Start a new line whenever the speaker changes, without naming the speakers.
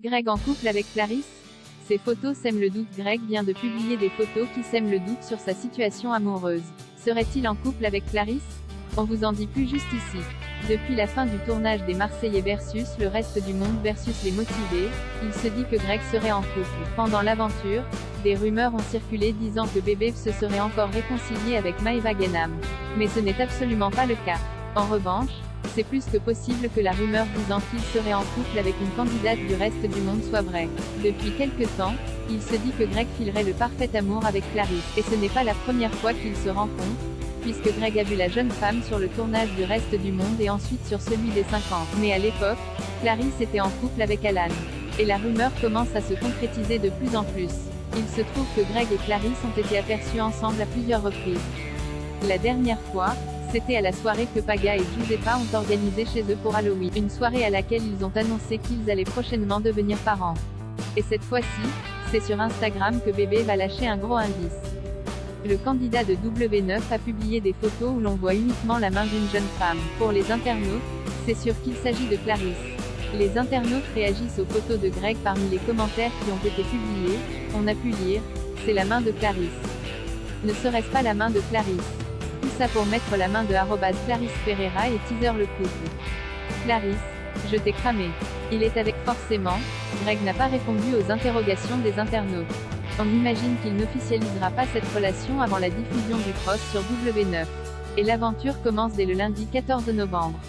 Greg en couple avec Clarisse? Ces photos sèment le doute. Greg vient de publier des photos qui sèment le doute sur sa situation amoureuse. Serait-il en couple avec Clarisse? On vous en dit plus juste ici. Depuis la fin du tournage des Marseillais versus le reste du monde versus les motivés, il se dit que Greg serait en couple. Pendant l'aventure, des rumeurs ont circulé disant que Bébé se serait encore réconcilié avec Maëva Guénam. Mais ce n'est absolument pas le cas. En revanche, c'est plus que possible que la rumeur disant qu'il serait en couple avec une candidate du reste du monde soit vraie. Depuis quelque temps, il se dit que Greg filerait le parfait amour avec Clarisse. Et ce n'est pas la première fois qu'ils se rencontrent, puisque Greg a vu la jeune femme sur le tournage du reste du monde et ensuite sur celui des 50. Mais à l'époque, Clarisse était en couple avec Alan. Et la rumeur commence à se concrétiser de plus en plus. Il se trouve que Greg et Clarisse ont été aperçus ensemble à plusieurs reprises. La dernière fois, c'était à la soirée que Paga et Giuseppa ont organisée chez eux pour Halloween. Une soirée à laquelle ils ont annoncé qu'ils allaient prochainement devenir parents. Et cette fois-ci, c'est sur Instagram que Bébé va lâcher un gros indice. Le candidat de W9 a publié des photos où l'on voit uniquement la main d'une jeune femme. Pour les internautes, c'est sûr qu'il s'agit de Clarisse. Les internautes réagissent aux photos de Greg. Parmi les commentaires qui ont été publiés, on a pu lire « C'est la main de Clarisse ». Ne serait-ce pas la main de Clarisse? Tout ça pour mettre la main de @Clarisse Ferreira et teaser le couple. Clarisse, je t'ai cramé. Il est avec forcément. Greg n'a pas répondu aux interrogations des internautes. On imagine qu'il n'officialisera pas cette relation avant la diffusion du cross sur W9. Et l'aventure commence dès le lundi 14 novembre.